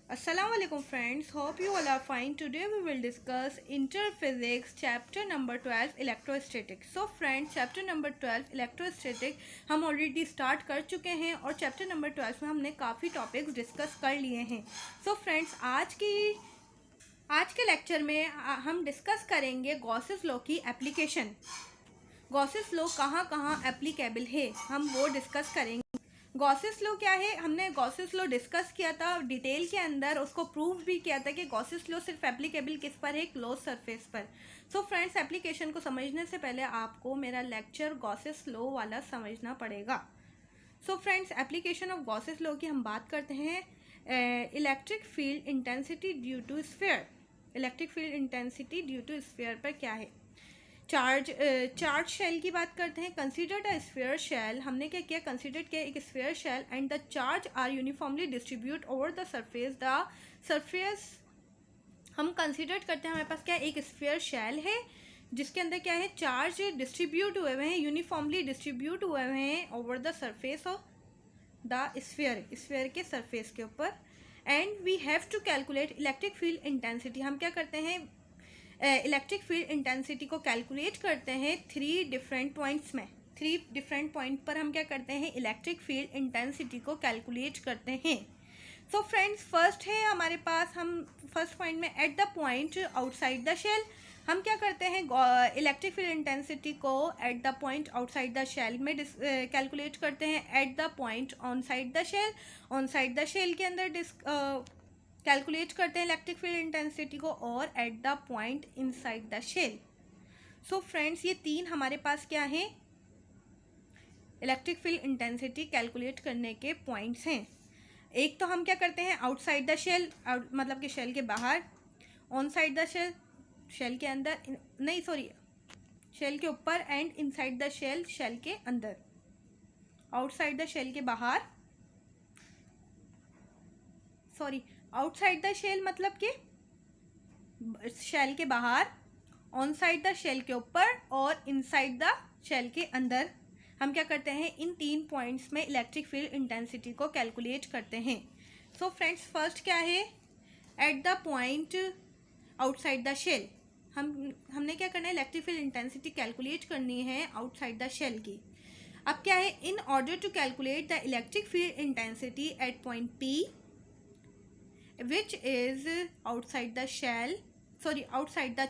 Assalamualaikum friends, hope you all are fine. Today we will discuss Interphysics chapter number 12 Electrostatics. So friends, chapter number 12 Electrostatics हम already start कर चुके हैं और chapter number 12 में हमने काफ़ी टॉपिक्स डिस्कस कर लिए हैं. So friends, आज के लेक्चर में हम डिस्कस करेंगे गॉसेस लॉ की एप्लीकेशन. गॉसेस लॉ कहाँ कहाँ एप्लीकेबल है हम वो डिस्कस करेंगे. गॉसेस लॉ क्या है, हमने गॉसेस लॉ डिस्कस किया था डिटेल के अंदर, उसको प्रूव भी किया था कि गॉसेस लॉ सिर्फ एप्लीकेबल किस पर है, क्लोज सरफेस पर. सो फ्रेंड्स, एप्लीकेशन को समझने से पहले आपको मेरा लेक्चर गॉसेस लॉ वाला समझना पड़ेगा. So friends, application of Gauss's law की हम बात करते हैं. Electric field intensity due to sphere. Electric field intensity due to sphere पर क्या है. चार्ज शेल की बात करते हैं. कंसीडर्ड अ स्फीयर शेल, हमने क्या किया, कंसीडर्ड किया एक sphere shell and the charge are uniformly distribute over the surface. हम कंसीडर करते हैं हमारे पास क्या, एक स्फीयर शेल है जिसके अंदर क्या है, चार्ज डिस्ट्रीब्यूट हुए हुए हैं, यूनिफॉर्मली डिस्ट्रीब्यूट हुए हुए हैं over the surface of the sphere के सरफेस के ऊपर. And we have to calculate electric field intensity. हम क्या करते हैं, इलेक्ट्रिक फील्ड इंटेंसिटी को कैलकुलेट करते हैं 3 डिफरेंट पॉइंट्स में. 3 डिफरेंट पॉइंट पर हम क्या करते हैं, इलेक्ट्रिक फील्ड इंटेंसिटी को कैलकुलेट करते हैं. सो फ्रेंड्स, फर्स्ट है हमारे पास, हम फर्स्ट पॉइंट में at the point outside the shell हम क्या करते हैं, इलेक्ट्रिक फील्ड इंटेंसिटी को at the point outside the shell में कैलकुलेट करते हैं. At the point on side the shell, on side the shell के अंदर कैलकुलेट करते हैं इलेक्ट्रिक फील्ड इंटेंसिटी को, और at the point inside the shell. So friends, ये 3 हमारे पास क्या हैं, इलेक्ट्रिक फील्ड इंटेंसिटी कैलकुलेट करने के पॉइंट्स हैं. एक तो हम क्या करते हैं आउटसाइड द शेल, मतलब कि शेल के बाहर. On side the shell, shell के अंदर नहीं, सॉरी, शेल के ऊपर. And inside the shell, shell के अंदर. आउटसाइड द शेल के बाहर, सॉरी, आउटसाइड द शेल मतलब कि शेल के बाहर, ऑन साइड द शेल के ऊपर, और इनसाइड द शेल के अंदर. हम क्या करते हैं, इन 3 पॉइंट्स में इलेक्ट्रिक फील्ड इंटेंसिटी को कैलकुलेट करते हैं. सो फ्रेंड्स, फर्स्ट क्या है, at the point outside the shell. हमने क्या करना है, इलेक्ट्रिक फील्ड इंटेंसिटी कैलकुलेट करनी है आउटसाइड द शेल की. अब क्या है, in order to calculate the electric field intensity at point P which is outside the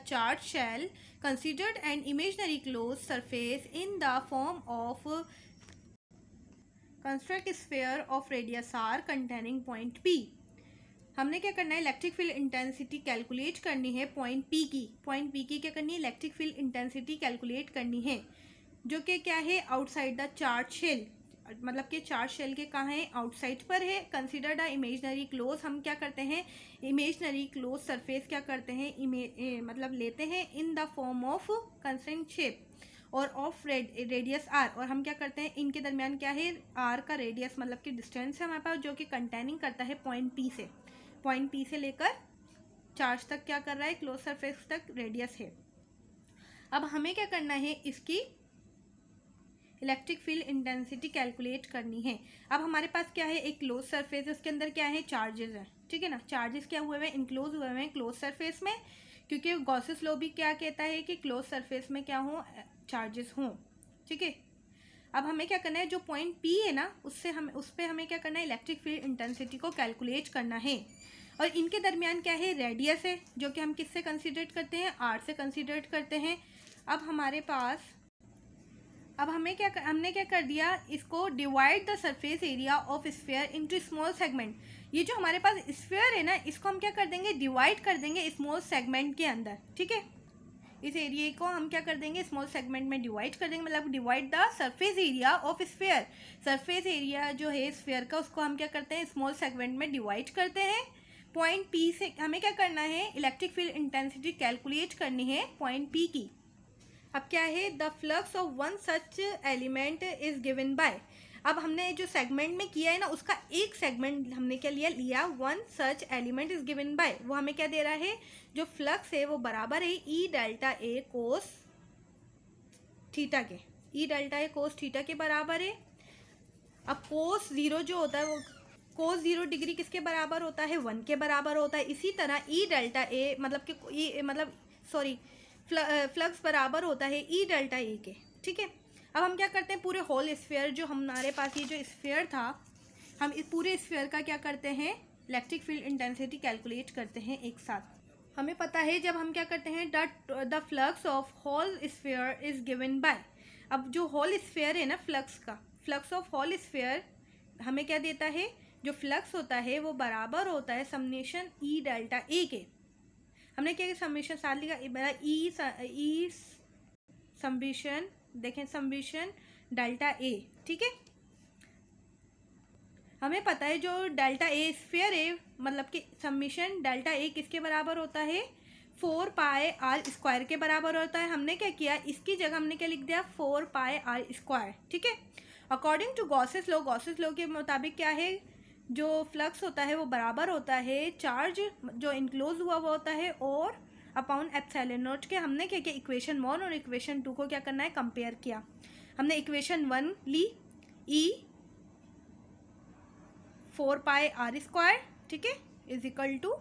charged shell, considered an imaginary closed surface in the form of construct sphere of radius r containing point P. हमने क्या करना है, electric field intensity calculate करनी है point P की. Point P की क्या करनी है, इलेक्ट्रिक फील्ड इंटेंसिटी कैलकुलेट करनी है, जो कि क्या है, आउटसाइड द चार्ज शेल. मतलब कि चार्ज शेल के कहाँ है, आउटसाइड पर है. कंसीडर्ड अ इमेजनरी क्लोज, हम क्या करते हैं, इमेजनरी क्लोज सरफेस क्या करते हैं, मतलब लेते हैं in the form of constant shape और ऑफ रेडियस आर. और हम क्या करते हैं, इनके दरमियान क्या है, आर का रेडियस मतलब कि डिस्टेंस है हमारे पास, जो कि कंटेनिंग करता है पॉइंट पी से. पॉइंट पी से लेकर चार्ज तक क्या कर रहा है, क्लोज सरफेस तक रेडियस है. अब हमें क्या करना है, इसकी इलेक्ट्रिक फील्ड इंटेंसिटी कैलकुलेट करनी है. अब हमारे पास क्या है, एक क्लोज सरफेस है, उसके अंदर क्या है, चार्जेस है. ठीक है ना, चार्जेस क्या हुए हुए हैं, इनक्लोज हुए हुए हैं क्लोज सरफेस में, क्योंकि गॉसेस लॉ भी क्या कहता है कि क्लोज सरफेस में क्या हो, चार्जेस हों. ठीक है. अब हमें क्या करना है, जो पॉइंट पी है ना, उस पर हमें क्या करना है, इलेक्ट्रिक फील्ड इंटेंसिटी को कैलकुलेट करना है. और इनके दरमियान क्या है, रेडियस है, जो कि हम किससे कंसिडर करते हैं, आर से कंसिडर करते हैं. अब हमने क्या कर दिया, इसको divide the surface area of sphere into small segment. ये जो हमारे पास स्फीयर है ना, इसको हम क्या कर देंगे, डिवाइड कर देंगे स्मॉल सेगमेंट के अंदर. ठीक है, इस एरिया को हम क्या कर देंगे, स्मॉल सेगमेंट में डिवाइड कर देंगे, मतलब divide the surface area of sphere. Surface area जो है स्फीयर का, उसको हम क्या करते हैं, स्मॉल सेगमेंट में डिवाइड करते हैं. पॉइंट पी से हमें क्या करना है, इलेक्ट्रिक फील्ड इंटेंसिटी कैलकुलेट करनी है पॉइंट पी की. अब क्या है, the flux of one such element is given by. अब हमने जो सेगमेंट में किया है ना, उसका एक सेगमेंट हमने क्या लिया, one such element is given bye. वो हमें क्या दे रहा है, जो फ्लक्स है वो बराबर है ई डेल्टा ए कोस थीटा के. ई डेल्टा ए कोस थीटा के बराबर है. अब कोस 0 जो होता है वो कोस 0 डिग्री किसके बराबर होता है, 1 के बराबर होता है। इसी तरह ई डेल्टा ए मतलब कि फ्लक्स बराबर होता है ई डेल्टा ए के, ठीक है। अब हम क्या करते हैं, पूरे होल स्फीयर जो हमारे पास ये जो स्फीयर था, हम इस पूरे स्फीयर का क्या करते हैं, इलेक्ट्रिक फील्ड इंटेंसिटी कैलकुलेट करते हैं एक साथ। हमें पता है जब हम क्या करते हैं, the flux of whole sphere is given by, अब जो होल स्फीयर है ना, फ्लक्स ऑफ होल स्फीयर हमें क्या देता है, जो फ्लक्स होता है वो बराबर होता है समेशन ई डेल्टा ए के। हमने क्या समेशन साथ लिखा, ई समेशन, देखें समेशन डेल्टा ए, ठीक है। हमें पता है जो डेल्टा ए स्फीयर है, मतलब कि समेशन डेल्टा ए किसके बराबर होता है, 4 पाई आर स्क्वायर के बराबर होता है। हमने क्या किया, इसकी जगह हमने क्या लिख दिया, 4 पाई आर स्क्वायर, ठीक है। अकॉर्डिंग टू गॉसेस लॉ के मुताबिक क्या है, जो फ्लक्स होता है वो बराबर होता है चार्ज जो इनक्लोज हुआ होता है और अपॉन एप्सिलॉन नॉट के। हमने क्या किया, इक्वेशन 1 और इक्वेशन 2 को क्या करना है, कंपेयर किया। हमने इक्वेशन 1 ली, ई 4 पाई आर स्क्वायर, ठीक है, is equal to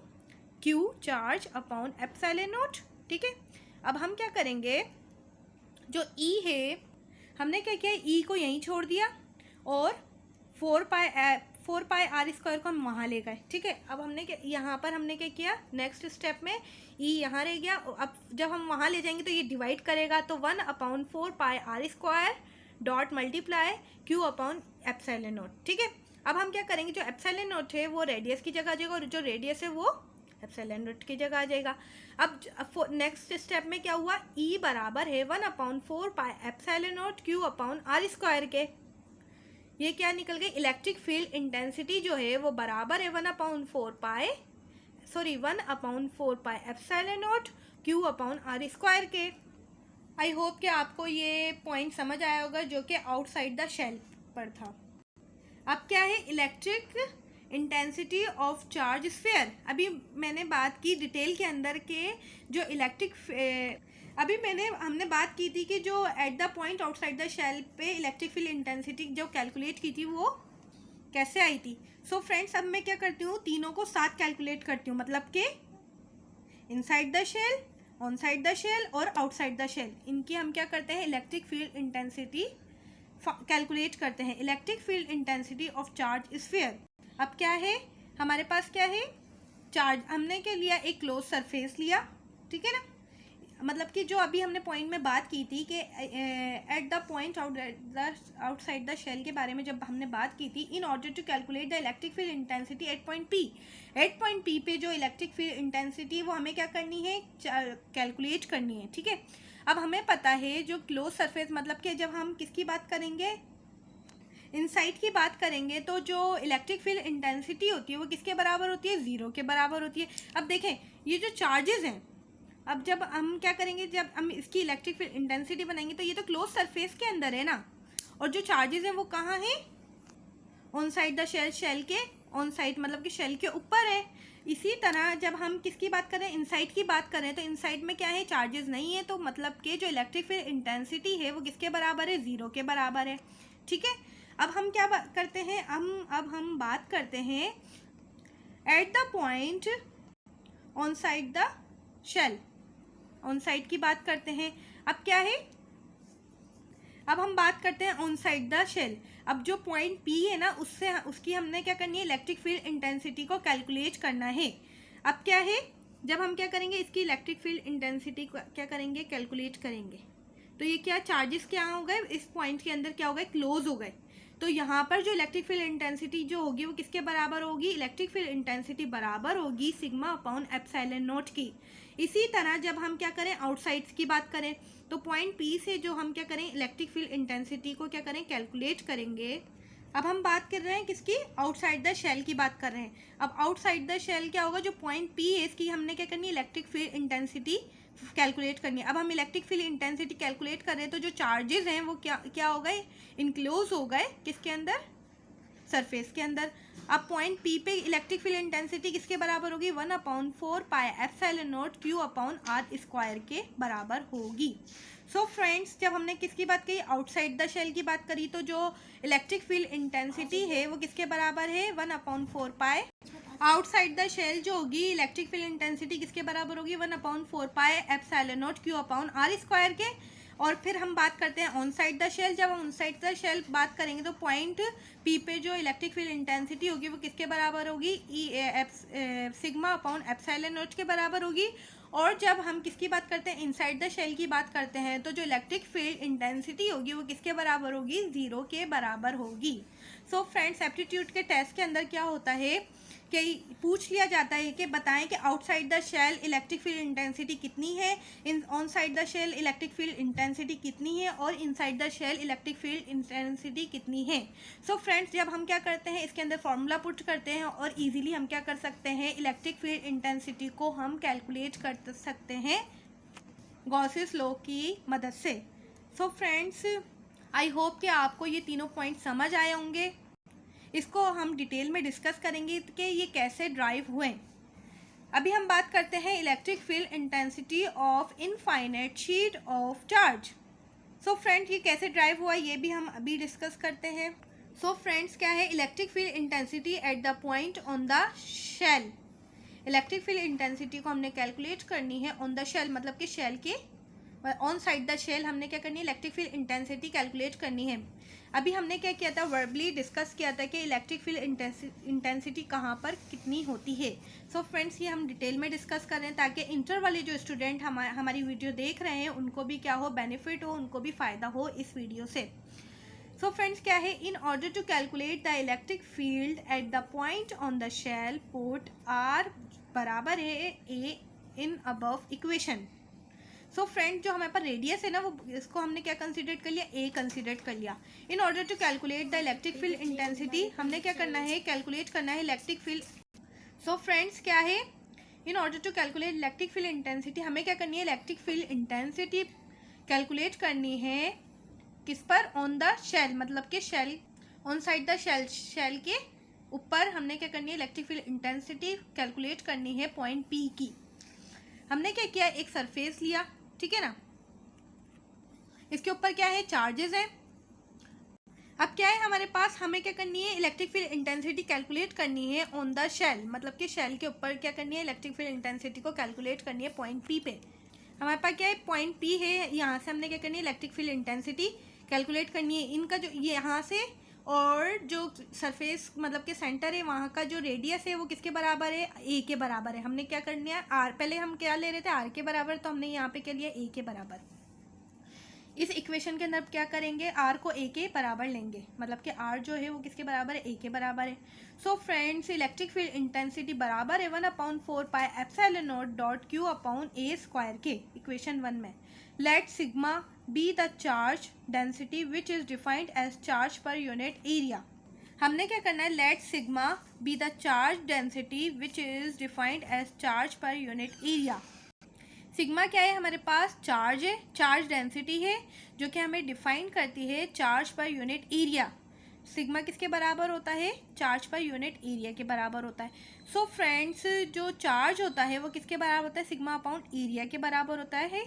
q charge upon epsilon naught, ठीक है। अब हम क्या करेंगे, जो ई है हमने क्या किया, ई को यहीं छोड़ दिया और 4 पाई आर स्क्वायर को हम वहाँ ले गए, ठीक है। अब हमने क्या, यहाँ पर हमने क्या किया, नेक्स्ट स्टेप में ई यहाँ रह गया। अब जब हम वहाँ ले जाएंगे तो ये डिवाइड करेगा, तो 1/4 pi r square dot multiply q upon epsilon naught, ठीक है। अब हम क्या करेंगे, जो एप्सिलॉन नॉट है वो रेडियस की जगह आ जाएगा और जो रेडियस है वो एप्सिलॉन नॉट की जगह आ जाएगा। अब नेक्स्ट स्टेप में क्या हुआ, ई बराबर है 1/4 pi epsilon naught q upon r square के। ये क्या निकल गई, इलेक्ट्रिक फील्ड इंटेंसिटी जो है वो बराबर है 1/4 pi epsilon naught q upon r square के। आई होप कि आपको ये पॉइंट समझ आया होगा जो कि आउटसाइड द शेल पर था। अब क्या है, electric intensity of charge sphere. अभी मैंने बात की डिटेल के अंदर के जो हमने बात की थी कि जो at the point outside the shell पे इलेक्ट्रिक फील्ड इंटेंसिटी जो कैलकुलेट की थी वो कैसे आई थी। सो फ्रेंड्स, अब मैं क्या करती हूँ, तीनों को साथ कैलकुलेट करती हूँ, मतलब कि inside the shell, on side the shell और आउटसाइड द शेल, इनकी हम क्या करते हैं, इलेक्ट्रिक फील्ड इंटेंसिटी कैलकुलेट करते हैं। Electric field intensity of charge sphere. अब क्या है हमारे पास, क्या है, चार्ज हमने क्या लिया, एक क्लोज सरफेस लिया, ठीक है ना। मतलब कि जो अभी हमने पॉइंट में बात की थी कि at the point outside the shell के बारे में जब हमने बात की थी, in order to calculate the electric field intensity at point P पे जो इलेक्ट्रिक फील्ड इंटेंसिटी वो हमें क्या करनी है, कैलकुलेट करनी है, ठीक है। अब हमें पता है जो क्लोज सरफेस, मतलब कि जब हम किसकी बात करेंगे, इनसाइड की बात करेंगे, तो जो इलेक्ट्रिक फील्ड इंटेंसिटी होती है वो किसके बराबर होती है, 0 के बराबर होती है। अब देखें ये जो चार्जेस हैं, अब जब हम क्या करेंगे, जब हम इसकी इलेक्ट्रिक फील्ड इंटेंसिटी बनाएंगे तो ये तो क्लोज सरफेस के अंदर है ना, और जो चार्जेस हैं वो कहाँ हैं, on side the shell, shell के ऑन साइड मतलब कि शेल के ऊपर है। इसी तरह जब हम किसकी बात करें, इनसाइड की बात करें, तो इनसाइड में क्या है, चार्जेस नहीं है, तो मतलब कि जो इलेक्ट्रिक फील्ड इंटेंसिटी है वो किसके बराबर है, 0 के बराबर है, ठीक है। अब हम क्या करते हैं, अब हम बात करते हैं at the point on side the shell, on side की बात करते हैं। अब क्या है, अब हम बात करते हैं ऑन साइड द शेल। अब जो पॉइंट P है ना, उसकी हमने क्या करनी है, इलेक्ट्रिक फील्ड इंटेंसिटी को कैलकुलेट करना है। अब क्या है, जब हम क्या करेंगे, इसकी इलेक्ट्रिक फील्ड इंटेंसिटी को क्या करेंगे, कैलकुलेट करेंगे, तो ये क्या चार्जेस क्या हो गए, इस पॉइंट के अंदर क्या हो गए, क्लोज हो गए। तो यहाँ पर जो इलेक्ट्रिक फील्ड इंटेंसिटी जो होगी वो किसके बराबर होगी, इलेक्ट्रिक फील्ड इंटेंसिटी बराबर होगी सिग्मा अपॉन एप्सिलॉन नॉट की। इसी तरह जब हम क्या करें, आउटसाइड्स की बात करें, तो पॉइंट P से जो हम क्या करें, इलेक्ट्रिक फील्ड इंटेंसिटी को क्या करें, कैलकुलेट करेंगे। अब हम बात कर रहे हैं किसकी, आउटसाइड द शेल की बात कर रहे हैं। अब आउटसाइड द शेल क्या होगा, जो पॉइंट P है इसकी हमने क्या करनी है, इलेक्ट्रिक फील्ड इंटेंसिटी कैलकुलेट करनी है। अब हम इलेक्ट्रिक फील्ड इंटेंसिटी कैलकुलेट कर रहे हैं, तो जो चार्जेस हैं वो क्या हो गए, इनक्लोज हो गए किसके अंदर, सरफेस के अंदर। अब पॉइंट P पे इलेक्ट्रिक फील्ड इंटेंसिटी किसके बराबर होगी, 1/4 pi epsilon naught q upon r square के बराबर होगी। सो फ्रेंड्स, जब हमने किसकी बात करी, आउटसाइड द शेल की बात करी, तो जो इलेक्ट्रिक फील्ड इंटेंसिटी है वो किसके बराबर है, 1/4 पाई। आउटसाइड द शेल जो होगी इलेक्ट्रिक फील्ड इंटेंसिटी किसके बराबर होगी, 1/4 pi epsilon naught q upon r square के। और फिर हम बात करते हैं ऑन साइड द शेल। जब हम ऑन साइड द शेल बात करेंगे तो पॉइंट पी पे जो इलेक्ट्रिक फील्ड इंटेंसिटी होगी वो किसके बराबर होगी, सिग्मा अपॉन एप्सिलॉन नॉट के बराबर होगी। और जब हम किसकी बात करते हैं, इनसाइड द शेल की बात करते हैं, तो जो इलेक्ट्रिक फील्ड इंटेंसिटी होगी वो किसके बराबर होगी, 0 के बराबर होगी। सो फ्रेंड्स, एप्टीट्यूड के टेस्ट के अंदर क्या होता है कि पूछ लिया जाता है कि बताएं कि outside the shell electric field intensity कितनी है, in on side the shell electric field intensity कितनी है, और inside the shell electric field intensity कितनी है। सो फ्रेंड्स, जब हम क्या करते हैं, इसके अंदर फॉर्मूला पुट करते हैं और इजीली हम क्या कर सकते हैं, इलेक्ट्रिक फील्ड इंटेंसिटी को हम कैलकुलेट कर सकते हैं गॉसेस लॉ की मदद से। सो फ्रेंड्स, आई होप कि आपको ये तीनों पॉइंट समझ आए होंगे। इसको हम डिटेल में डिस्कस करेंगे कि ये कैसे ड्राइव हुए। अभी हम बात करते हैं electric field intensity of infinite sheet of charge. So friends, ये कैसे ड्राइव हुआ ये भी हम अभी डिस्कस करते हैं। सो फ्रेंड्स, क्या है electric field intensity at the point on the shell. Electric field intensity को हमने कैलकुलेट करनी है ऑन द शेल, मतलब कि शेल के ऑन साइड द शेल हमने क्या करनी है, इलेक्ट्रिक फील्ड इंटेंसिटी कैलकुलेट करनी है। अभी हमने क्या किया था, वर्बली डिस्कस किया था कि इलेक्ट्रिक फील्ड इंटेंसिटी कहाँ पर कितनी होती है। सो फ्रेंड्स, ये हम डिटेल में डिस्कस कर रहे हैं ताकि इंटर वाले जो स्टूडेंट हमारी वीडियो देख रहे हैं उनको भी क्या हो, बेनिफिट हो, उनको भी फ़ायदा हो इस वीडियो से। सो फ्रेंड्स, क्या है, in order to calculate the electric field at the point on the shell, put r बराबर है a in above equation. So friend, जो हमारे पास रेडियस है ना, वो इसको हमने क्या कंसीडर कर लिया, ए कंसीडर कर लिया। In order to calculate the electric field intensity हमने क्या करना है, कैलकुलेट करना है इलेक्ट्रिक फील्ड। सो फ्रेंड्स, क्या है, in order to calculate electric field intensity हमें क्या करनी है, इलेक्ट्रिक फील्ड इंटेंसिटी कैलकुलेट करनी है किस पर, ऑन द शेल, मतलब कि shell on side the shell, shell के ऊपर हमने क्या करनी है, इलेक्ट्रिक फील्ड इंटेंसिटी कैलकुलेट करनी है पॉइंट पी की। हमने क्या किया, एक सरफेस लिया, ठीक है ना, इसके ऊपर क्या है, चार्जेस है। अब क्या है हमारे पास, हमें क्या करनी है, इलेक्ट्रिक फील्ड इंटेंसिटी कैलकुलेट करनी है ऑन द शेल, मतलब कि शेल के ऊपर क्या करनी है, इलेक्ट्रिक फील्ड इंटेंसिटी को कैलकुलेट करनी है पॉइंट पी पे। हमारे पास क्या है, पॉइंट पी है, यहाँ से हमने क्या करनी है, इलेक्ट्रिक फील्ड इंटेंसिटी कैलकुलेट करनी है। इनका जो ये यहाँ से और जो सरफेस मतलब कि सेंटर है वहाँ का जो रेडियस है वो किसके बराबर है, ए के बराबर है। हमने क्या करनी है, आर, पहले हम क्या ले रहे थे, आर के बराबर, तो हमने यहाँ पे क्या लिया, ए के बराबर। इस इक्वेशन के अंदर क्या करेंगे, आर को ए के बराबर लेंगे, मतलब कि आर जो है वो किसके बराबर है, ए के बराबर है। So friends, electric field intensity बराबर है 1/4 pi epsilon naught dot q upon a square के, इक्वेशन 1 में। Let sigma be the charge density which is defined as charge per unit area. हमने क्या करना है, let sigma be the charge density which is defined as charge per unit area. Sigma क्या है, हमारे पास चार्ज है, चार्ज डेंसिटी है जो कि हमें डिफाइन करती है charge per unit area. Sigma किसके बराबर होता है, चार्ज पर यूनिट एरिया के बराबर होता है। सो फ्रेंड्स, जो चार्ज होता है वो किसके बराबर होता है, सिग्मा अपॉन एरिया के बराबर होता है,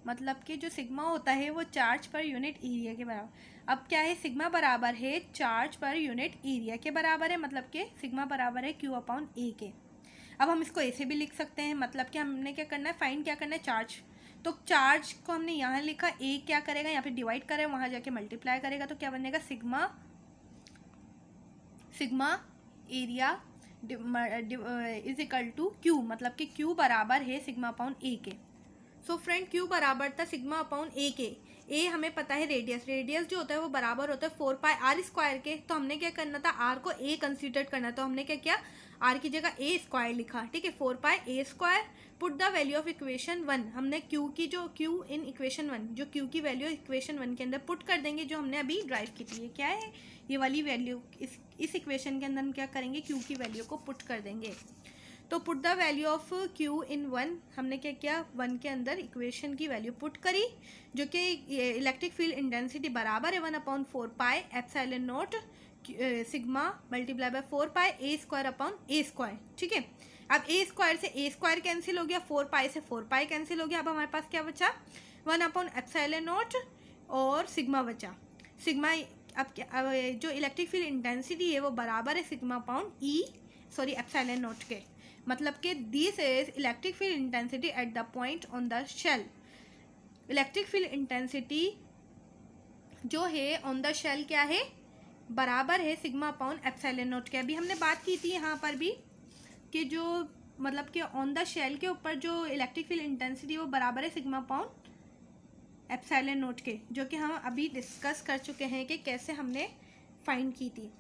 मतलब कि जो सिग्मा होता है वो चार्ज पर यूनिट एरिया के बराबर। अब क्या है, सिग्मा बराबर है चार्ज पर यूनिट एरिया के बराबर है, मतलब कि सिग्मा बराबर है क्यू अपॉन ए के। अब हम इसको ऐसे भी लिख सकते हैं, मतलब कि हमने क्या करना है, फाइंड क्या करना है, चार्ज। तो चार्ज को हमने यहाँ लिखा, ए क्या करेगा, यहाँ पे डिवाइड करेगा, वहाँ जाके मल्टीप्लाई करेगा, तो क्या बनेगा, sigma area is equal to q, मतलब कि क्यू बराबर है सिग्मा अपॉन ए के। सो फ्रेंड, क्यू बराबर था सिग्मा अपॉन ए के। ए हमें पता है रेडियस, रेडियस जो होता है वो बराबर होता है 4 पाई आर स्क्वायर के। तो हमने क्या करना था, आर को ए कंसीडर करना, तो हमने क्या किया, आर की जगह ए स्क्वायर लिखा, ठीक है, 4 pi a square. Put the value of equation 1, हमने क्यू की जो क्यू इन इक्वेशन 1, जो क्यू की वैल्यू इक्वेशन 1 के अंदर पुट कर देंगे, जो हमने अभी ड्राइव की थी। ये क्या है, ये वाली वैल्यू इस इक्वेशन के अंदर हम क्या करेंगे, क्यू की वैल्यू को पुट कर देंगे। तो put the value of q in 1, हमने क्या किया, 1 के अंदर इक्वेशन की वैल्यू पुट करी, जो कि इलेक्ट्रिक फील्ड इंटेंसिटी बराबर है 1/4 pi epsilon not sigma multiply by 4 pi a square upon a square, ठीक है। अब ए स्क्वायर से ए स्क्वायर कैंसिल हो गया, 4 पाई से 4 पाई कैंसिल हो गया। अब हमारे पास क्या बचा, 1/ε0 और सिग्मा बचा। सिग्मा अब जो इलेक्ट्रिक फील्ड इंटेंसिटी है वो बराबर है सिग्मा अपॉन ε0 के। मतलब कि this is electric field intensity at the point on the shell. Electric field intensity जो है ऑन द शेल क्या है, बराबर है सिग्मा अपॉन ε0 के। अभी हमने बात की थी यहाँ पर भी कि जो मतलब कि ऑन द शेल के ऊपर जो इलेक्ट्रिक फील्ड इंटेंसिटी वो बराबर है सिग्मा अपॉन ε0 के, जो कि हम अभी डिस्कस कर चुके हैं कि कैसे हमने फाइंड की थी।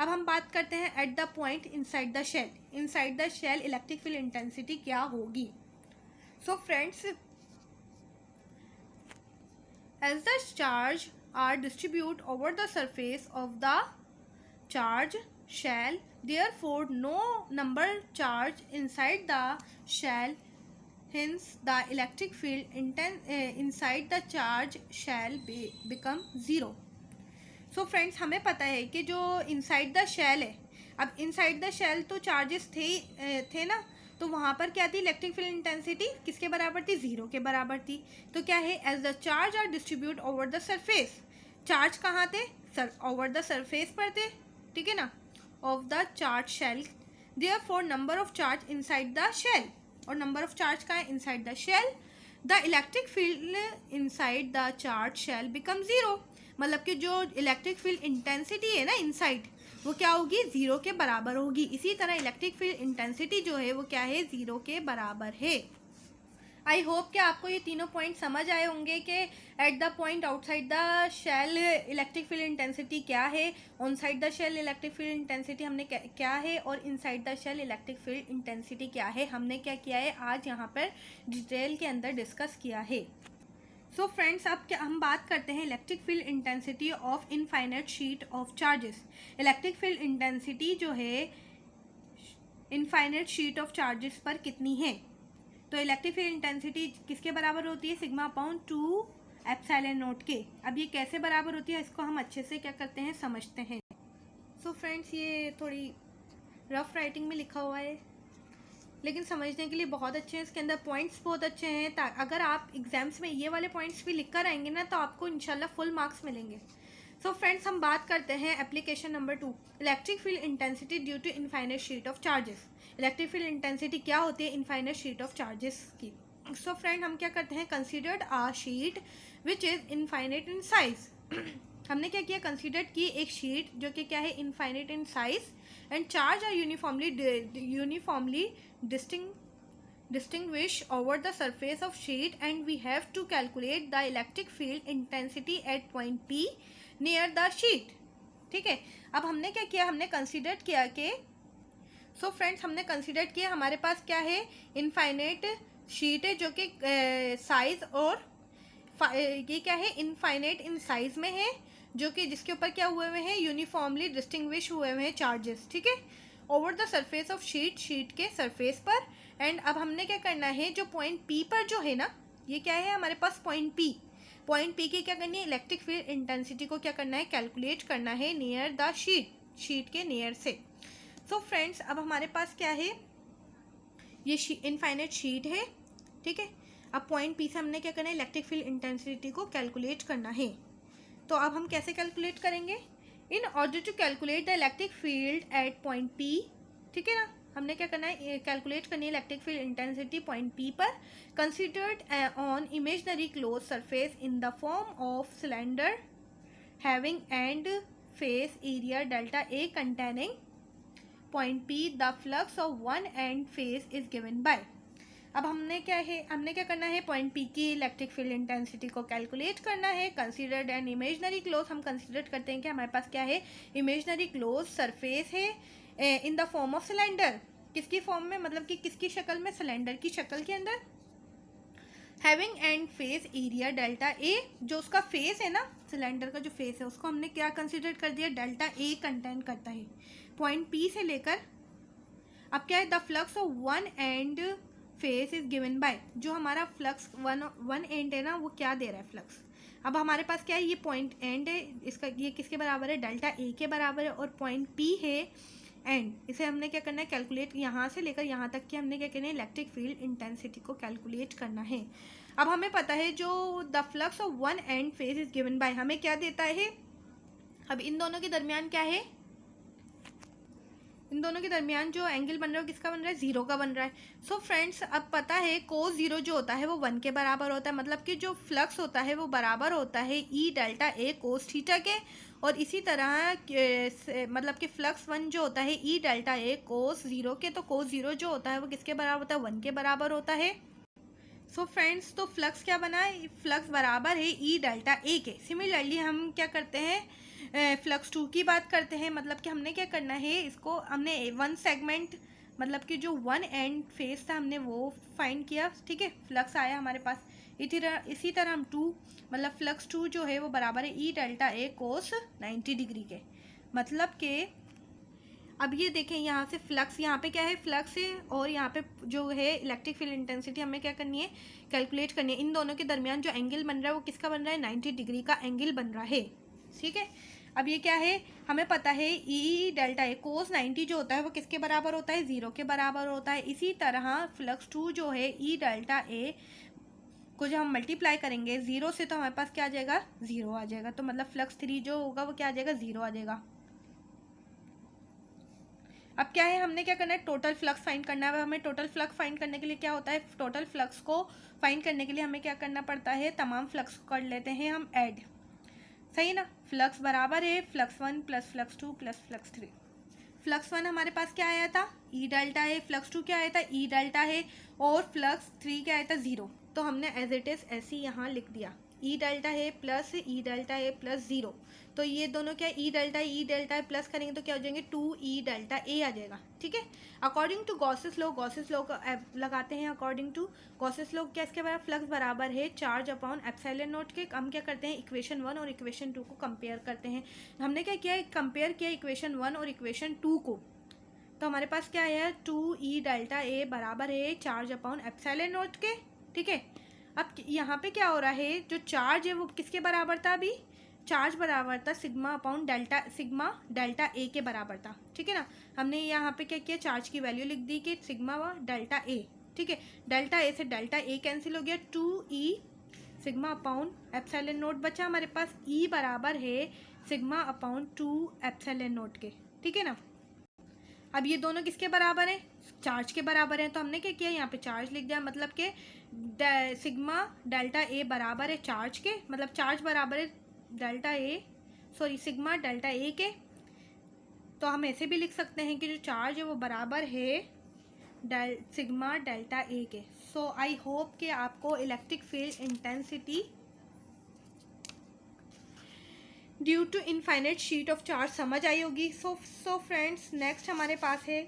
अब हम बात करते हैं at the point inside the shell. Inside the shell electric field intensity क्या होगी। So friends, as the charge are distributed over the surface of the charge shell, therefore no number charge inside the shell, hence the electric field inside the charge shell become zero. So friends, हमें पता है कि जो inside the shell है, अब inside the shell तो charges थे ना, तो वहाँ पर क्या थी, इलेक्ट्रिक फील्ड इंटेंसिटी किसके बराबर थी, जीरो के बराबर थी। तो क्या है, as the charge are distribute over the surface. Charge कहाँ थे, ओवर द सरफेस पर थे, ठीक है ना, of the charge shell. Therefore number of charge inside the shell, और नंबर ऑफ चार्ज कहाँ है, inside the shell. The electric field inside the charge shell become zero. मतलब कि जो इलेक्ट्रिक फील्ड इंटेंसिटी है ना इनसाइड, वो क्या होगी, ज़ीरो के बराबर होगी। इसी तरह इलेक्ट्रिक फील्ड इंटेंसिटी जो है वो क्या है, ज़ीरो के बराबर है। आई होप कि आपको ये तीनों पॉइंट समझ आए होंगे कि at the point outside the shell electric field intensity क्या है, on side the shell electric field intensity हमने क्या है, और inside the shell electric field intensity क्या है। हमने क्या किया है, आज यहाँ पर डिटेल के अंदर डिस्कस किया है। सो फ्रेंड्स, अब क्या हम बात करते हैं electric field intensity of infinite sheet of charges. Electric field intensity जो है इनफाइनाइट शीट ऑफ चार्जेस पर कितनी है। तो इलेक्ट्रिक फील्ड इंटेंसिटी किसके बराबर होती है, सिग्मा अपॉन 2ε0 के। अब ये कैसे बराबर होती है, इसको हम अच्छे से क्या करते हैं, समझते हैं। सो फ्रेंड्स, ये थोड़ी रफ राइटिंग में लिखा हुआ है, लेकिन समझने के लिए बहुत अच्छे हैं। इसके अंदर पॉइंट्स बहुत अच्छे हैं। अगर आप एग्जाम्स में ये वाले पॉइंट्स भी लिख कर आएंगे ना, तो आपको इंशाल्लाह फुल मार्क्स मिलेंगे। सो फ्रेंड्स, हम बात करते हैं application number 2, electric field intensity due to infinite sheet of charges. Electric field intensity क्या होती है, इनफाइनाइट शीट ऑफ चार्जेस की। सो फ्रेंड, हम क्या करते हैं, considered a sheet which is infinite in size. हमने क्या किया, कंसिडर की एक शीट जो कि क्या है, infinite in size, and charge are uniformly distinguish over the surface of sheet, and we have to calculate the electric field intensity at point P near the sheet। ठीक है, अब हमने क्या किया, हमने कंसिडर किया कि सो फ्रेंड्स, हमने कंसिडर किया हमारे पास क्या है, इनफाइनाइट शीट है जो कि साइज और ये क्या है, इनफाइनाइट इन साइज में है, जो कि जिसके ऊपर क्या हुए हुए हैं, यूनिफॉर्मली डिस्टिंग्विश हुए हुए हैं चार्जेस। ठीक है, over the surface of sheet के सरफेस पर। एंड अब हमने क्या करना है, जो पॉइंट पी पर जो है ना, ये क्या है हमारे पास पॉइंट पी की क्या करनी है, इलेक्ट्रिक फील्ड इंटेंसिटी को क्या करना है, कैलकुलेट करना है नियर द शीट के नियर से। सो फ्रेंड्स, अब हमारे पास क्या है, ये इनफाइनाइट शीट है, ठीक है। अब पॉइंट पी से हमने क्या करना है, इलेक्ट्रिक फील्ड इंटेंसिटी को कैलकुलेट करना है। तो अब हम कैसे कैलकुलेट करेंगे, in order to calculate the electric field at point P, ठीक है ना, हमने क्या करना है, कैलकुलेट करनी है electric field intensity point p पर, considered on imaginary close surface in the form of cylinder having end face area delta a containing point p, the flux of one end face is given by. अब हमने क्या करना है, point p की electric field intensity को calculate करना है। Considered an imaginary close, हम कंसीडर करते हैं कि हमारे पास क्या है, इमेजनरी क्लोज सरफेस है इन द फॉर्म ऑफ सिलेंडर। किसकी फॉर्म में, मतलब कि किसकी शक्ल में, सिलेंडर की शक्ल के अंदर। Having end face area delta a, जो उसका फेस है ना, सिलेंडर का जो फेस है उसको हमने क्या कंसीडर कर दिया, डेल्टा ए कंटेन करता है पॉइंट पी से लेकर। अब क्या है, the flux of one end face is given by, जो हमारा फ्लक्स वन एंड है ना, वो क्या दे रहा है, फ्लक्स। अब हमारे पास क्या है, ये पॉइंट एंड है, इसका ये किसके बराबर है, डेल्टा ए के बराबर है, और पॉइंट पी है एंड। इसे हमने क्या करना है, कैलकुलेट, यहाँ से लेकर यहाँ तक की हमने क्या करना है, इलेक्ट्रिक फील्ड इंटेंसिटी को कैलकुलेट करना है। अब हमें पता है जो the flux of one and phase is given by, हमें क्या देता है, अब इन दोनों के दरमियान क्या है, इन दोनों के दरमियान जो एंगल बन रहा है वो किसका बन रहा है, जीरो का बन रहा है। सो फ्रेंड्स अब पता है कोस जीरो जो होता है वो 1 के बराबर होता है, मतलब कि जो फ्लक्स होता है वो बराबर होता है ई डेल्टा ए कोस थीटा के, और इसी तरह मतलब कि फ्लक्स 1 जो होता है ई डेल्टा ए कोस जीरो के, तो कोस जीरो जो होता है वो किसके बराबर होता है, 1 के बराबर होता है। सो फ्रेंड्स तो फ्लक्स क्या बना है, फ्लक्स बराबर है ई डेल्टा ए के। सिमिलरली हम क्या करते हैं, फ्लक्स 2 की बात करते हैं, मतलब कि हमने क्या करना है, इसको हमने वन सेगमेंट मतलब कि जो वन एंड फेस था हमने वो फाइंड किया, ठीक है, फ्लक्स आया हमारे पास। इसी तरह हम 2 मतलब फ्लक्स 2 जो है वो बराबर है ई डेल्टा ए कोस 90 डिग्री के, मतलब कि अब ये देखें यहाँ से फ्लक्स, यहाँ पे क्या है, फ्लक्स है, और यहाँ पे जो है इलेक्ट्रिक फील्ड इंटेंसिटी हमें क्या करनी है, कैलकुलेट करनी है। इन दोनों के दरमियान जो एंगल बन रहा है वो किसका बन रहा है, 90 डिग्री का एंगल बन रहा है, ठीक है। अब ये क्या है, हमें पता है ई डेल्टा ए कोस 90 जो होता है वो किसके बराबर होता है, 0 के बराबर होता है। इसी तरह फ्लक्स 2 जो है ई डेल्टा ए को जब हम मल्टीप्लाई करेंगे 0 से, तो हमारे पास क्या आ जाएगा, 0 आ जाएगा, तो मतलब फ्लक्स 3 जो होगा वो क्या आ जाएगा, 0 आ जाएगा। अब क्या है, हमने क्या करना है, टोटल फ्लक्स फाइंड करना है। हमें टोटल फ्लक्स फाइंड करने के लिए क्या होता है, टोटल फ्लक्स को फाइंड करने के लिए हमें क्या करना पड़ता है, तमाम फ्लक्स को कर लेते हैं हम ऐड, सही ना। फ्लक्स बराबर है flux 1 plus flux 2 plus flux 3। Flux 1 हमारे पास क्या आया था, ई डेल्टा है, फ्लक्स 2 क्या आया था, ई डेल्टा है, और फ्लक्स 3 क्या आया था, 0। तो हमने एज इट इज ऐसे ही यहाँ लिख दिया, ई डेल्टा है प्लस ई डेल्टा है प्लस 0। तो ये दोनों क्या, ई डेल्टा है प्लस करेंगे तो क्या हो जाएंगे, 2 ई डेल्टा ए आ जाएगा, ठीक है। According to Gauss's law, Gauss's law लगाते हैं। अकॉर्डिंग टू गॉसेस लॉ क्या, इसके बराबर फ्लक्स बराबर है चार्ज अपॉन एप्सिलॉन नॉट के। हम क्या करते हैं, इक्वेशन 1 और इक्वेशन 2 को कंपेयर करते हैं। हमने क्या किया, कंपेयर किया इक्वेशन 1 और इक्वेशन 2 को, तो हमारे पास क्या है, 2 ई डेल्टा ए बराबर है चार्ज अपॉन एप्सिलॉन नॉट के, ठीक है। अब यहाँ पे क्या हो रहा है, जो चार्ज है वो किसके बराबर था, अभी चार्ज बराबर था sigma upon delta, sigma delta a के बराबर था, ठीक है ना। हमने यहाँ पे क्या किया, चार्ज की वैल्यू लिख दी कि सिग्मा व डेल्टा ए, ठीक है। डेल्टा ए से डेल्टा ए कैंसिल हो गया, 2 ई सिग्मा अपॉन एप्सिलॉन नोट बचा हमारे पास, ई बराबर है सिग्मा अपॉन 2 एप्सिलॉन नोट के, ठीक है ना। अब ये दोनों किसके बराबर हैं, चार्ज के बराबर हैं, तो हमने क्या किया, यहाँ पे चार्ज लिख दिया, मतलब कि सिग्मा डेल्टा ए बराबर है चार्ज के, मतलब चार्ज बराबर है delta A, sorry sigma delta a के। तो हम ऐसे भी लिख सकते हैं कि जो चार्ज है वो बराबर है सिग्मा डेल्टा ए के। सो आई होप कि आपको electric field intensity due to infinite sheet of charge समझ आई होगी। सो फ्रेंड्स नेक्स्ट हमारे पास है,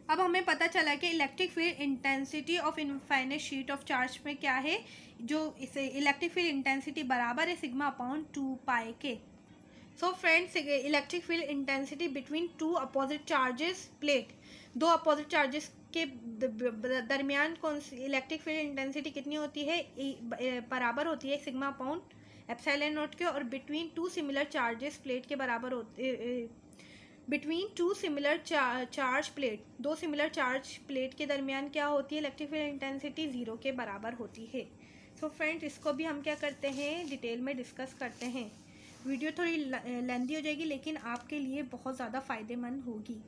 अब हमें पता चला कि electric field intensity of infinite sheet of charge में क्या है, जो इसे इलेक्ट्रिक फील्ड इंटेंसिटी बराबर है सिग्मा अपॉन 2 पाई के। सो friends electric field intensity between 2 opposite charges plate, 2 opposite charges के दरमियान कौन सी इलेक्ट्रिक फील्ड इंटेंसिटी कितनी होती है, बराबर होती है सिग्मा अपॉन एप्सिलॉन नॉट के, और बिटवीन 2 सिमिलर चार्जेस प्लेट के बराबर होते, between 2 similar charge plate, 2 similar charge plate के दरमियान क्या होती है, इलेक्ट्रिक फील्ड इंटेंसिटी 0 के बराबर होती है। सो फ्रेंड्स इसको भी हम क्या करते हैं, डिटेल में डिस्कस करते हैं। वीडियो थोड़ी लेंथी हो जाएगी लेकिन आपके लिए बहुत ज़्यादा फ़ायदेमंद होगी।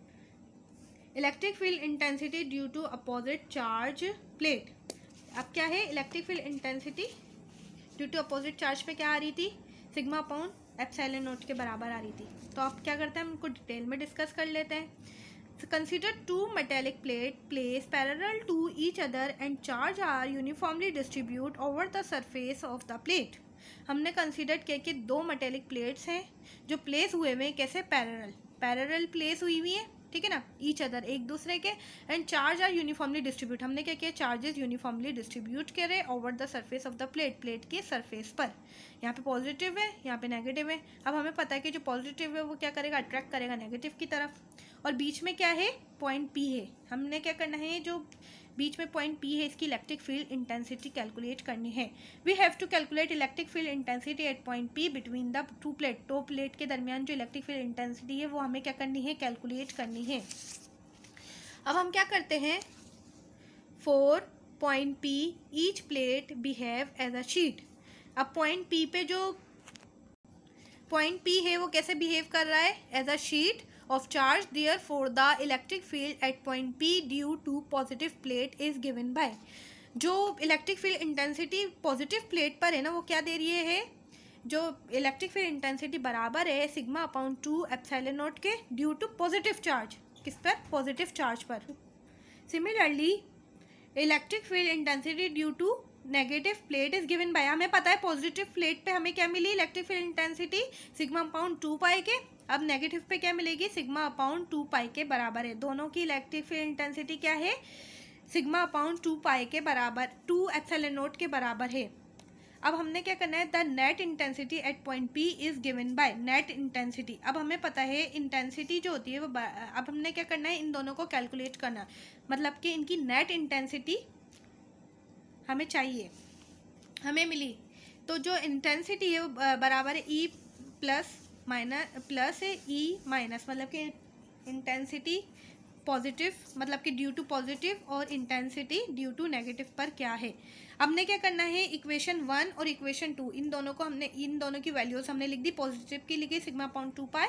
Electric field intensity due to opposite charge plate, अब क्या है, electric field intensity due to opposite charge पे क्या आ रही थी, सिग्मा अपॉन एप्सिलॉन नॉट के बराबर आ रही थी। तो आप क्या करते हैं, हम इनको डिटेल में डिस्कस कर लेते हैं। Consider 2 metallic plate place parallel to each other and charge are uniformly distribute over the surface of the plate. हमने कंसिडर किया कि 2 मेटेलिक प्लेट्स हैं जो प्लेस हुए हुए हैं, कैसे, पैरेलल प्लेस हुई हुई है, ठीक है ना, ईच अदर एक दूसरे के, and charge are uniformly distribute, हमने क्या किया, चार्जेस यूनिफॉर्मली डिस्ट्रीब्यूट करे over the surface of the plate, plate के सरफेस पर। यहाँ पे पॉजिटिव है, यहाँ पे नेगेटिव है। अब हमें पता है कि जो पॉजिटिव है वो क्या करेगा, अट्रैक्ट करेगा नेगेटिव की तरफ, और बीच में क्या है, पॉइंट पी है। हमने क्या करना है, जो बीच में पॉइंट पी है इसकी इलेक्ट्रिक फील्ड इंटेंसिटी कैलकुलेट करनी है। We have to calculate electric field intensity at point P between the 2 plate, 2 plate के दरमियान जो इलेक्ट्रिक फील्ड इंटेंसिटी है वो हमें क्या करनी है, कैलकुलेट करनी है। अब हम क्या करते हैं, 4 point P each plate behave as a sheet. अब पॉइंट P पे जो पॉइंट P है वो कैसे बिहेव कर रहा है? As a sheet of charge, therefore the electric field at point P due to positive plate is given by. जो electric field intensity positive plate पर है ना, वो क्या दे रही है? जो इलेक्ट्रिक फील्ड इंटेंसिटी बराबर है सिग्मा अपॉन 2 एप्सिलॉन नॉट के ड्यू टू पॉजिटिव चार्ज। किस पर? पॉजिटिव चार्ज पर। Similarly electric field intensity due to negative plate is given by. हमें पता है पॉजिटिव प्लेट पे हमें क्या मिली? Electric field intensity sigma upon 2 pi के। अब नेगेटिव पे क्या मिलेगी? सिग्मा अपॉन 2 पाई के बराबर है। दोनों की इलेक्ट्रिक फील्ड इंटेंसिटी क्या है? सिग्मा अपॉन 2 पाई के बराबर, 2 एप्सिलॉन नॉट के बराबर है। अब हमने क्या करना है? The net intensity at point P is given by net intensity. अब हमें पता है इंटेंसिटी जो होती है वो अब हमने क्या करना है? इन दोनों को कैलकुलेट करना, मतलब कि इनकी नेट इंटेंसिटी हमें चाहिए, हमें मिली। तो जो इंटेंसिटी है वो बराबर है E प्लस है E माइनस, मतलब कि इंटेंसिटी पॉजिटिव, मतलब कि ड्यू टू पॉजिटिव, और इंटेंसिटी ड्यू टू नेगेटिव पर क्या है। हमने क्या करना है? इक्वेशन 1 और इक्वेशन 2 इन दोनों की वैल्यूज हमने लिख दी। पॉजिटिव की लिखी सिग्मा अपॉन 2 पाई,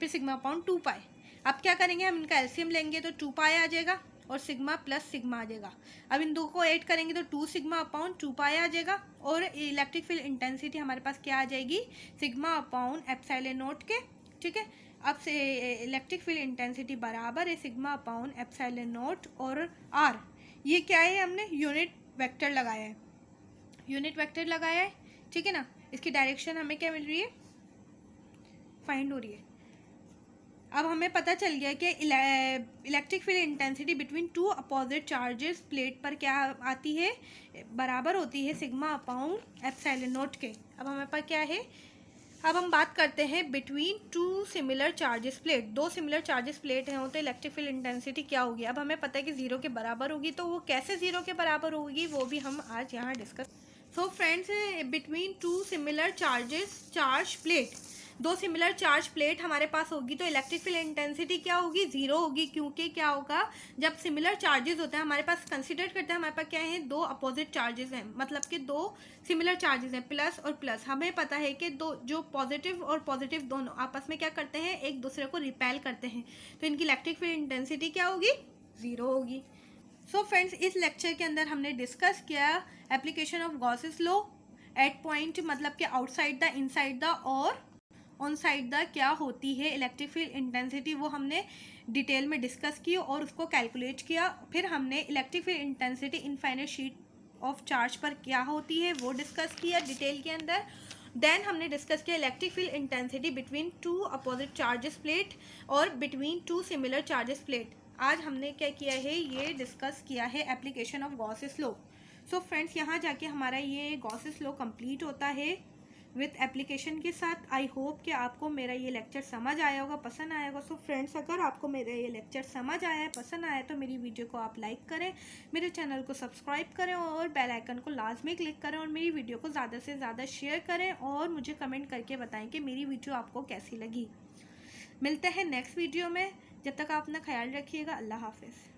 फिर सिग्मा अपॉन 2 पाई। अब क्या करेंगे? हम इनका एलसीएम लेंगे तो 2 पाई आ जाएगा और सिग्मा प्लस सिग्मा आ जाएगा। अब इन दो को ऐड करेंगे तो 2 सिग्मा अपॉन 2 पाई आ जाएगा, और इलेक्ट्रिक फील्ड इंटेंसिटी हमारे पास क्या आ जाएगी? सिग्मा अपॉन एप्सिलॉन नॉट के। ठीक है, अब से इलेक्ट्रिक फील्ड इंटेंसिटी बराबर है सिग्मा अपॉन एप्सिलॉन नॉट और आर। ये क्या है? हमने यूनिट वेक्टर लगाया है, यूनिट वेक्टर लगाया है। ठीक है ना, इसकी डायरेक्शन हमें क्या मिल रही है? फाइंड हो रही है। अब हमें पता चल गया कि electric field intensity between two opposite charges plate पर क्या आती है? बराबर होती है सिग्मा अपॉन एप्सिलॉन नॉट के। अब हमारे पास क्या है? अब हम बात करते हैं between two similar charges plate. दो सिमिलर चार्जेस प्लेट हैं तो इलेक्ट्रिक फील्ड इंटेंसिटी क्या होगी? अब हमें पता है कि 0 के बराबर होगी, तो वो कैसे 0 के बराबर होगी वो भी हम आज यहाँ discuss. So friends, between two similar charge plate, दो सिमिलर चार्ज प्लेट हमारे पास होगी तो इलेक्ट्रिक फील्ड इंटेंसिटी क्या होगी? 0 होगी। क्योंकि क्या होगा? जब सिमिलर चार्जेस होते हैं हमारे पास, कंसीडर करते हैं हमारे पास क्या है? दो अपोजिट चार्जेस हैं, मतलब कि दो सिमिलर चार्जेस हैं, प्लस और प्लस। हमें पता है कि दो जो पॉजिटिव और पॉजिटिव दोनों आपस में क्या करते हैं? एक दूसरे को रिपेल करते हैं, तो इनकी इलेक्ट्रिक फील्ड इंटेंसिटी क्या होगी? 0 होगी। सो फ्रेंड्स, इस लेक्चर के अंदर हमने डिस्कस किया application of Gauss's law at point, मतलब कि आउटसाइड द, इनसाइड द और ऑन साइड द क्या होती है इलेक्ट्रिक फील्ड इंटेंसिटी, वो हमने डिटेल में डिस्कस की और उसको कैलकुलेट किया। फिर हमने electric field intensity infinite sheet of charge पर क्या होती है वो डिस्कस किया डिटेल के अंदर। देन हमने डिस्कस किया electric field intensity between two opposite charges plate और between two similar charges plate. आज हमने क्या किया है? ये डिस्कस किया है application of Gauss's law. So friends, यहाँ जाके हमारा ये गॉसेस लॉ कंप्लीट होता है विथ एप्लीकेशन के साथ। आई होप कि आपको मेरा ये लेक्चर समझ आया होगा, पसंद आया होगा। सो फ्रेंड्स, अगर आपको मेरा ये लेक्चर समझ आया है, पसंद आया तो मेरी वीडियो को आप लाइक करें, मेरे चैनल को सब्सक्राइब करें और बेल आइकन को लाजमी क्लिक करें, और मेरी वीडियो को ज़्यादा से ज़्यादा शेयर करें और मुझे कमेंट करके बताएं कि मेरी वीडियो आपको कैसी लगी। मिलते हैं नेक्स्ट वीडियो में, जब तक आप अपना ख्याल रखिएगा। अल्लाह हाफिज़।